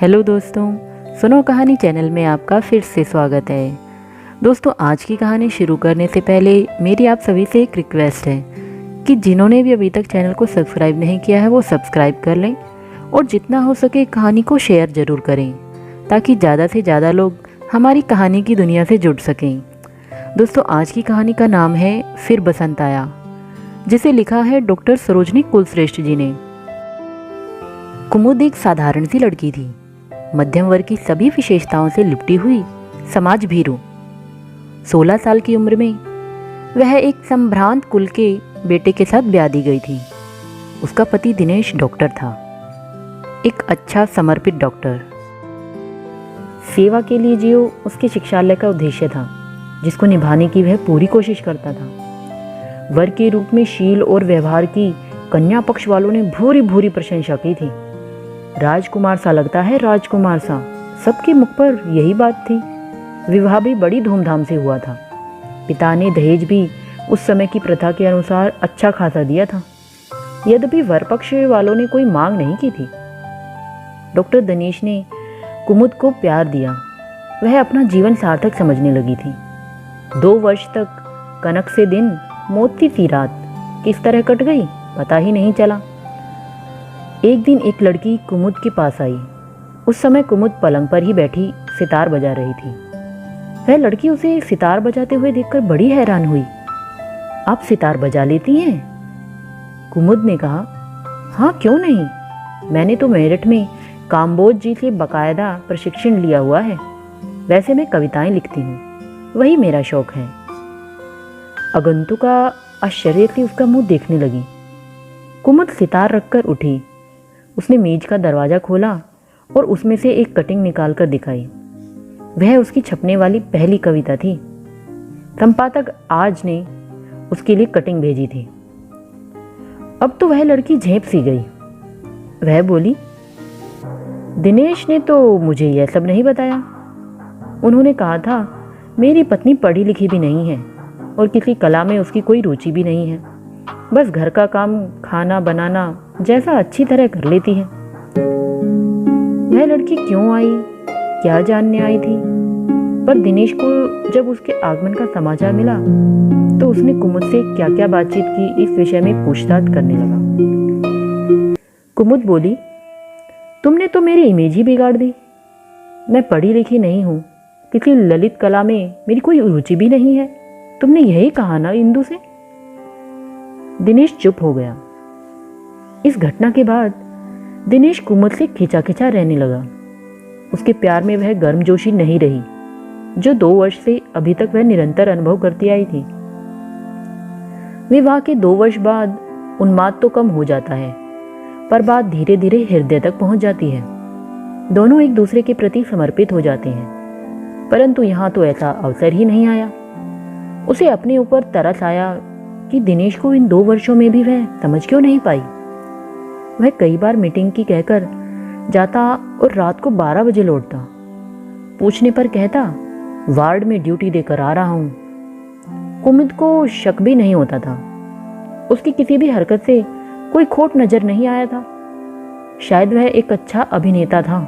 Hello दोस्तों, सुनो कहानी चैनल में आपका फिर से स्वागत है। दोस्तों, आज की कहानी शुरू करने से पहले मेरी आप सभी से एक रिक्वेस्ट है कि जिन्होंने भी अभी तक चैनल को सब्सक्राइब नहीं किया है वो सब्सक्राइब कर लें और जितना हो सके कहानी को शेयर ज़रूर करें ताकि ज़्यादा से ज़्यादा लोग हमारी कहानी की दुनिया से जुड़ सकें। दोस्तों, आज की कहानी का नाम है फिर बसंत आया, जिसे लिखा है डॉक्टर सरोजनी कुलश्रेष्ठ जी ने। कुमुद एक साधारण सी लड़की थी, मध्यम वर्ग की सभी विशेषताओं से लिपटी हुई समाज भीरू। 16 साल की उम्र में वह एक संभ्रांत कुल के बेटे के साथ ब्याह दी गई थी। उसका पति दिनेश डॉक्टर था, एक अच्छा समर्पित डॉक्टर। सेवा के लिए जियो उसके शिक्षालय का उद्देश्य था, जिसको निभाने की वह पूरी कोशिश करता था। वर के रूप में शील और व्यवहार की कन्या पक्ष वालों ने भूरी भूरी प्रशंसा की थी। राजकुमार सा लगता है, राजकुमार सा, सबके मुख पर यही बात थी। विवाह भी बड़ी धूमधाम से हुआ था। पिता ने दहेज भी उस समय की प्रथा के अनुसार अच्छा खासा दिया था, यद्यपि वर पक्ष वालों ने कोई मांग नहीं की थी। डॉक्टर दिनेश ने कुमुद को प्यार दिया। वह अपना जीवन सार्थक समझने लगी थी। 2 वर्ष तक कनक से दिन, मोती सी रात किस तरह कट गई पता ही नहीं चला। एक दिन एक लड़की कुमुद के पास आई। उस समय कुमुद पलंग पर ही बैठी सितार बजा रही थी। वह लड़की उसे सितार बजाते हुए देखकर बड़ी हैरान हुई। आप सितार बजा लेती हैं? कुमुद ने कहा, हाँ क्यों नहीं, मैंने तो मेरठ में काम्बोज जी से बाकायदा प्रशिक्षण लिया हुआ है। वैसे मैं कविताएं लिखती हूँ, वही मेरा शौक है। आगंतुका आश्चर्य से उसका मुंह देखने लगी। कुमुद सितार रखकर उठी। उसने मेज का दरवाज़ा खोला और उसमें से एक कटिंग निकालकर दिखाई। वह उसकी छपने वाली पहली कविता थी। संपादक आज ने उसके लिए कटिंग भेजी थी। अब तो वह लड़की झेंप सी गई। वह बोली, दिनेश ने तो मुझे यह सब नहीं बताया। उन्होंने कहा था मेरी पत्नी पढ़ी लिखी भी नहीं है और किसी कला में उसकी कोई रुचि भी नहीं है, बस घर का काम, खाना बनाना जैसा अच्छी तरह कर लेती है। वह लड़की क्यों आई, क्या जानने आई थी? पर दिनेश को जब उसके आगमन का समाचार मिला तो उसने कुमुद से क्या क्या बातचीत की इस विषय में पूछताछ करने लगा। कुमुद बोली, तुमने तो मेरी इमेज ही बिगाड़ दी। मैं पढ़ी लिखी नहीं हूँ, किसी ललित कला में मेरी कोई रुचि भी नहीं है। तुमने यही कहा ना इंदु से? दिनेश चुप हो गया। इस घटना के बाद दिनेश कुमुद से खिंचा खिंचा रहने लगा। उसके प्यार में वह गर्मजोशी नहीं रही जो 2 वर्ष से अभी तक वह निरंतर अनुभव करती आई थी। विवाह के 2 वर्ष बाद उन्माद तो कम हो जाता है, पर बात धीरे धीरे हृदय तक पहुंच जाती है। दोनों एक दूसरे के प्रति समर्पित हो जाते हैं, परंतु यहाँ तो ऐसा अवसर ही नहीं आया। उसे अपने ऊपर तरस आया कि दिनेश को इन 2 वर्षों में भी वह समझ क्यों नहीं पाई। वह कई बार मीटिंग की कहकर जाता और रात को 12 बजे लौटता। पूछने पर कहता, वार्ड में ड्यूटी देकर आ रहा हूँ। कुमुद को शक भी नहीं होता था। उसकी किसी भी हरकत से कोई खोट नजर नहीं आया था। शायद वह एक अच्छा अभिनेता था।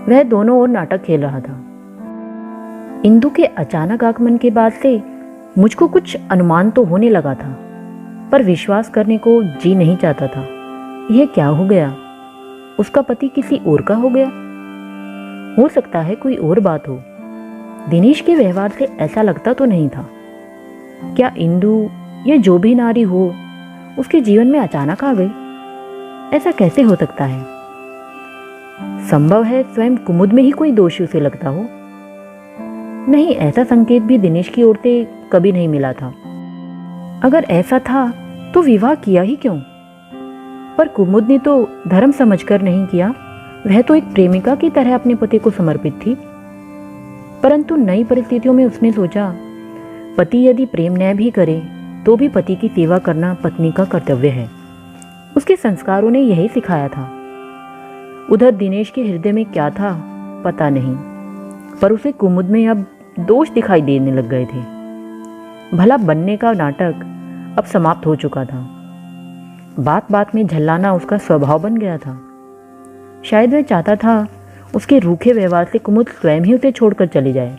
वह दोनों ओर नाटक खेल रहा था। इंदु के अचानक आगमन के बाद से मुझको कुछ अनुमान तो होने लगा था, पर विश्वास करने को जी नहीं चाहता था। यह क्या हो गया? उसका पति किसी और का हो गया? हो सकता है कोई और बात हो। दिनेश के व्यवहार से ऐसा लगता तो नहीं था। क्या इंदु या जो भी नारी हो उसके जीवन में अचानक आ गई? ऐसा कैसे हो सकता है? संभव है स्वयं कुमुद में ही कोई दोष उसे लगता हो। नहीं, ऐसा संकेत भी दिनेश की ओर से कभी नहीं मिला था। अगर ऐसा था तो विवाह किया ही क्यों? पर कुमुद ने तो धर्म समझकर नहीं किया। वह तो एक प्रेमिका की तरह अपने पति को समर्पित थी। परंतु नई परिस्थितियों में उसने सोचा, पति यदि प्रेम न भी करे तो भी पति की सेवा करना पत्नी का कर्तव्य है। उसके संस्कारों ने यही सिखाया था। उधर दिनेश के हृदय में क्या था पता नहीं, पर उसे कुमुद में अब दोष दिखाई देने लग गए थे। भला बनने का नाटक अब समाप्त हो चुका था। बात बात में झल्लाना उसका स्वभाव बन गया था। शायद वह चाहता था उसके रूखे व्यवहार से कुमुद स्वयं ही उसे छोड़कर चली जाए,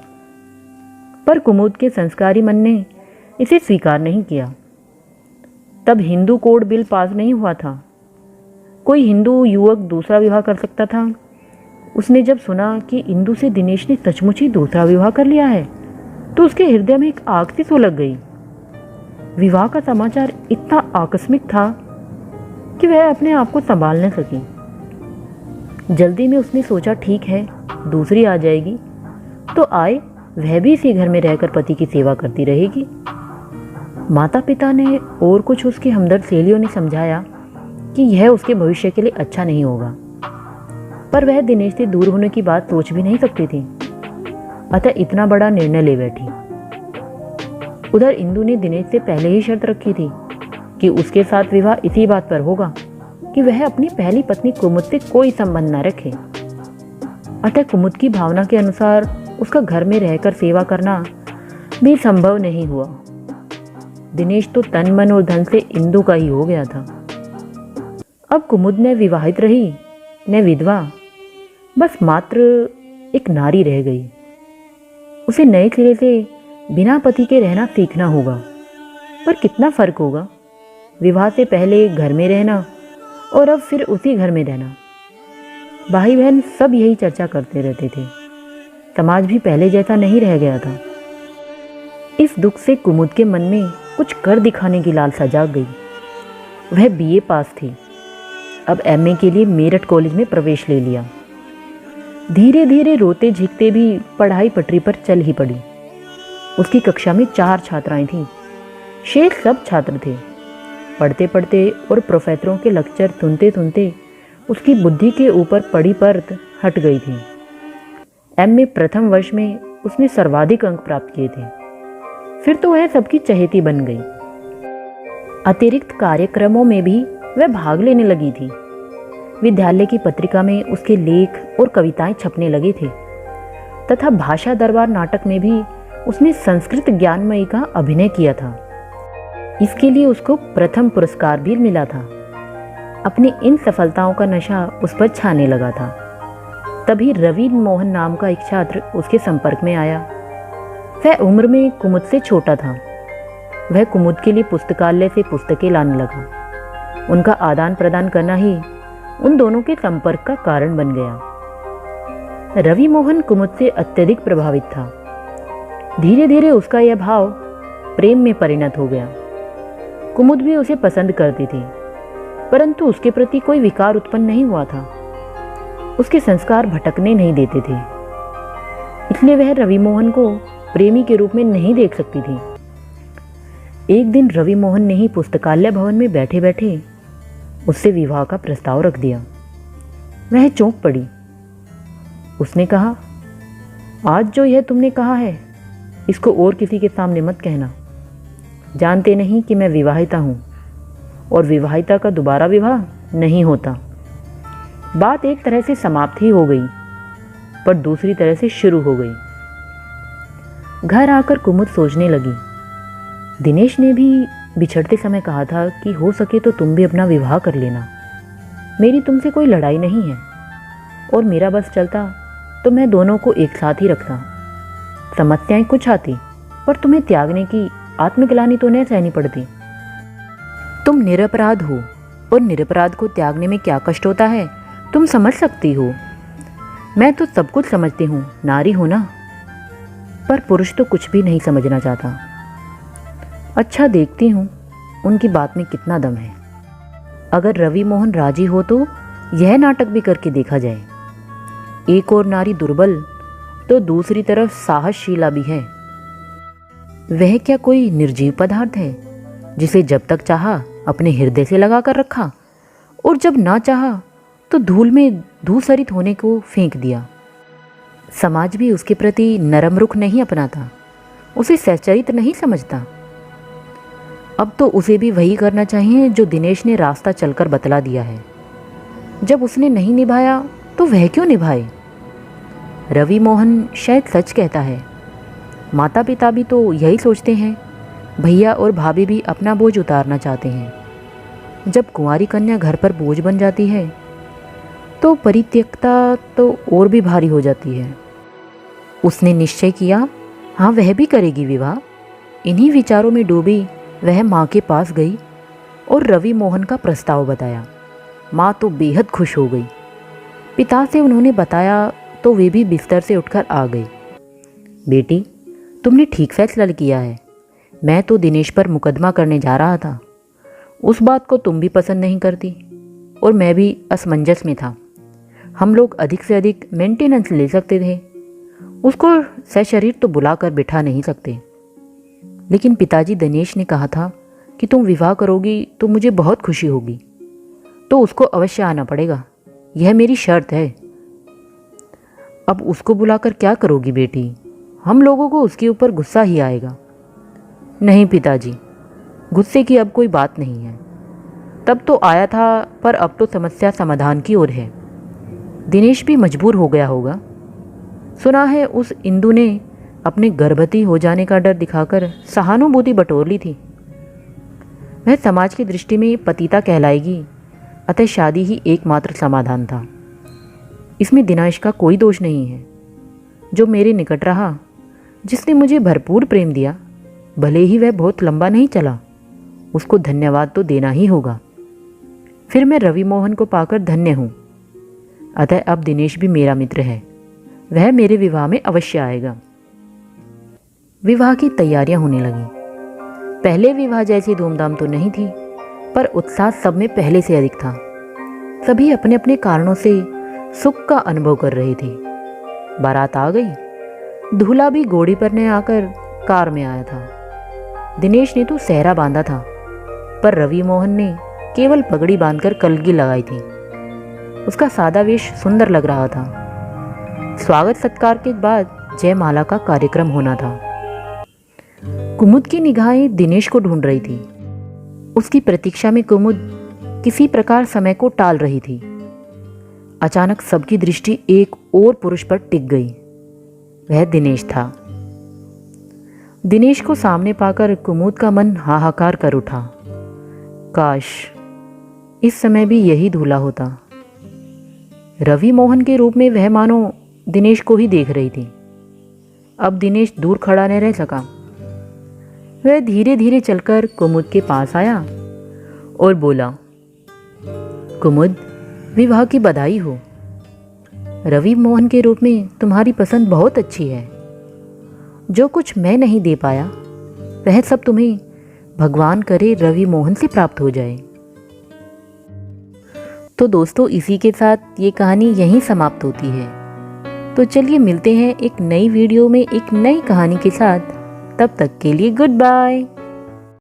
पर कुमुद के संस्कारी मन ने इसे स्वीकार नहीं किया। तब हिंदू कोड बिल पास नहीं हुआ था। कोई हिंदू युवक दूसरा विवाह कर सकता था। उसने जब सुना कि इंदु से दिनेश ने सचमुच ही दूसरा विवाह कर लिया है तो उसके हृदय में एक आग सी सुलग गई। विवाह का समाचार इतना आकस्मिक था कि वह अपने आप को संभाल न सकी। जल्दी में उसने सोचा, ठीक है, दूसरी आ जाएगी तो आए, वह भी इसी घर में रहकर पति की सेवा करती रहेगी। माता पिता ने और कुछ उसकी हमदर्द सहेलियों ने समझाया कि यह उसके भविष्य के लिए अच्छा नहीं होगा, पर वह दिनेश से दूर होने की बात सोच भी नहीं सकती थी, अतः इतना बड़ा निर्णय ले बैठी। उधर इंदु ने दिनेश से पहले ही शर्त रखी थी कि उसके साथ विवाह इसी बात पर होगा कि वह अपनी पहली पत्नी कुमुद से कोई संबंध न रखे। अतः कुमुद की भावना के अनुसार उसका घर में रहकर सेवा करना भी संभव नहीं हुआ। दिनेश तो तन मन और धन से इंदु का ही हो गया था। अब कुमुद न विवाहित रही न विधवा, बस मात्र एक नारी रह गई। उसे नए सिरे से बिना पति के रहना सीखना होगा। पर कितना फर्क होगा विवाह से पहले घर में रहना और अब फिर उसी घर में रहना। भाई बहन सब यही चर्चा करते रहते थे। समाज भी पहले जैसा नहीं रह गया था। इस दुख से कुमुद के मन में कुछ कर दिखाने की लालसा जाग गई। वह बीए पास थी, अब एमए के लिए मेरठ कॉलेज में प्रवेश ले लिया। धीरे धीरे रोते झिकते भी पढ़ाई पटरी पर चल ही पड़ी। उसकी कक्षा में 4 छात्राएं थीं। शेष सब छात्र थे। पढ़ते पढ़ते और प्रोफेसरों के लेक्चर सुनते सुनते उसकी बुद्धि के ऊपर पड़ी परत हट गई थी। एमए प्रथम वर्ष में उसने सर्वाधिक अंक प्राप्त किए थे। फिर तो वह सबकी चहेती बन गई। अतिरिक्त कार्यक्रमों में भी वह भाग लेने लगी थी। विद्यालय की पत्रिका में उसके लेख और कविताएं छपने लगे थे तथा भाषा दरबार नाटक में भी उसने संस्कृत ज्ञानमयी का अभिनय किया था। इसके लिए उसको प्रथम पुरस्कार भी मिला था। अपनी इन सफलताओं का नशा उस पर छाने लगा था। तभी रवि मोहन नाम का एक छात्र उसके संपर्क में आया। वह उम्र में कुमुद से छोटा था। वह कुमुद के लिए पुस्तकालय से पुस्तकें लाने लगा। उनका आदान प्रदान करना ही उन दोनों के संपर्क का कारण बन गया। रवि मोहन कुमुद से अत्यधिक प्रभावित था। धीरे धीरे उसका यह भाव प्रेम में परिणत हो गया। कुमुद भी उसे पसंद करती थी, परंतु उसके प्रति कोई विकार उत्पन्न नहीं हुआ था। उसके संस्कार भटकने नहीं देते थे, इसलिए वह रवि मोहन को प्रेमी के रूप में नहीं देख सकती थी। एक दिन रवि मोहन ने ही पुस्तकालय भवन में बैठे बैठे उससे विवाह का प्रस्ताव रख दिया। वह चौंक पड़ी। उसने कहा, आज जो यह तुमने कहा है इसको और किसी के सामने मत कहना। जानते नहीं कि मैं विवाहिता हूँ और विवाहिता का दोबारा विवाह नहीं होता। बात एक तरह से समाप्त ही हो गई, पर दूसरी तरह से शुरू हो गई। घर आकर कुमुद सोचने लगी। दिनेश ने भी बिछड़ते समय कहा था कि हो सके तो तुम भी अपना विवाह कर लेना। मेरी तुमसे कोई लड़ाई नहीं है और मेरा बस चलता तो मैं दोनों को एक साथ ही रखता। समस्याएं कुछ आती, पर तुम्हें त्यागने की आत्मग्लानि तो नहीं सहनी पड़ती। तुम निरपराध हो और निरपराध को त्यागने में क्या कष्ट होता है तुम समझ सकती हो। मैं तो सब कुछ समझती हूँ, नारी हो ना। पर पुरुष तो कुछ भी नहीं समझना चाहता। अच्छा, देखती हूँ उनकी बात में कितना दम है। अगर रवि मोहन राजी हो तो यह नाटक भी करके देखा जाए। एक और नारी दुर्बल तो दूसरी तरफ साहसशीला भी है। वह क्या कोई निर्जीव पदार्थ है जिसे जब तक चाहा अपने हृदय से लगा कर रखा और जब ना चाहा तो धूल में धूसरित होने को फेंक दिया। समाज भी उसके प्रति नरम रुख नहीं अपनाता, उसे सच्चरित नहीं समझता। अब तो उसे भी वही करना चाहिए जो दिनेश ने रास्ता चलकर बतला दिया है। जब उसने नहीं निभाया तो वह क्यों निभाए। रवि मोहन शायद सच कहता है। माता पिता भी तो यही सोचते हैं। भैया और भाभी भी अपना बोझ उतारना चाहते हैं। जब कुंवारी कन्या घर पर बोझ बन जाती है तो परित्यक्ता तो और भी भारी हो जाती है। उसने निश्चय किया, हाँ वह भी करेगी विवाह। इन्हीं विचारों में डूबी वह माँ के पास गई और रवि मोहन का प्रस्ताव बताया। माँ तो बेहद खुश हो गई। पिता से उन्होंने बताया तो वे भी बिस्तर से उठकर आ गई। बेटी, तुमने ठीक फैसला किया है। मैं तो दिनेश पर मुकदमा करने जा रहा था। उस बात को तुम भी पसंद नहीं करती और मैं भी असमंजस में था। हम लोग अधिक से अधिक मेंटेनेंस ले सकते थे, उसको सशरीर तो बुलाकर बिठा नहीं सकते। लेकिन पिताजी दिनेश ने कहा था कि तुम विवाह करोगी तो मुझे बहुत खुशी होगी, तो उसको अवश्य आना पड़ेगा, यह मेरी शर्त है। अब उसको बुलाकर क्या करोगी बेटी? हम लोगों को उसके ऊपर गुस्सा ही आएगा। नहीं पिताजी, गुस्से की अब कोई बात नहीं है। तब तो आया था, पर अब तो समस्या समाधान की ओर है। दिनेश भी मजबूर हो गया होगा। सुना है उस इंदु ने अपने गर्भवती हो जाने का डर दिखाकर सहानुभूति बटोर ली थी। वह समाज की दृष्टि में पतिता कहलाएगी, अतः शादी ही एकमात्र समाधान था। इसमें दिनेश का कोई दोष नहीं है। जो मेरे निकट रहा, जिसने मुझे भरपूर प्रेम दिया, भले ही वह बहुत लंबा नहीं चला, उसको धन्यवाद तो देना ही होगा। फिर मैं रवि मोहन को पाकर धन्य हूँ। अतः अब दिनेश भी मेरा मित्र है, वह मेरे विवाह में अवश्य आएगा। विवाह की तैयारियां होने लगीं। पहले विवाह जैसी धूमधाम तो नहीं थी, पर उत्साह सब में पहले से अधिक था। सभी अपने अपने कारणों से सुख का अनुभव कर रहे थे। बारात आ गई। दूल्हा भी घोड़ी पर न आकर कार में आया था। दिनेश ने तो सेहरा बांधा था, पर रवि मोहन ने केवल पगड़ी बांधकर कलगी लगाई थी। उसका सादा वेश सुंदर लग रहा था। स्वागत सत्कार के बाद जयमाला का कार्यक्रम होना था। कुमुद की निगाहें दिनेश को ढूंढ रही थी। उसकी प्रतीक्षा में कुमुद किसी प्रकार समय को टाल रही थी। अचानक सबकी दृष्टि एक और पुरुष पर टिक गई। वह दिनेश था। दिनेश को सामने पाकर कुमुद का मन हाहाकार कर उठा। काश इस समय भी यही दूल्हा होता। रवि मोहन के रूप में वह मानो दिनेश को ही देख रही थी। अब दिनेश दूर खड़ा न रह सका। वह धीरे धीरे चलकर कुमुद के पास आया और बोला, कुमुद, विवाह की बधाई हो। रवि मोहन के रूप में तुम्हारी पसंद बहुत अच्छी है। जो कुछ मैं नहीं दे पाया, वह सब तुम्हें भगवान करे रवि मोहन से प्राप्त हो जाए। तो दोस्तों, इसी के साथ ये कहानी यहीं समाप्त होती है। तो चलिए मिलते हैं एक नई वीडियो में एक नई कहानी के साथ। तब तक के लिए गुड बाय।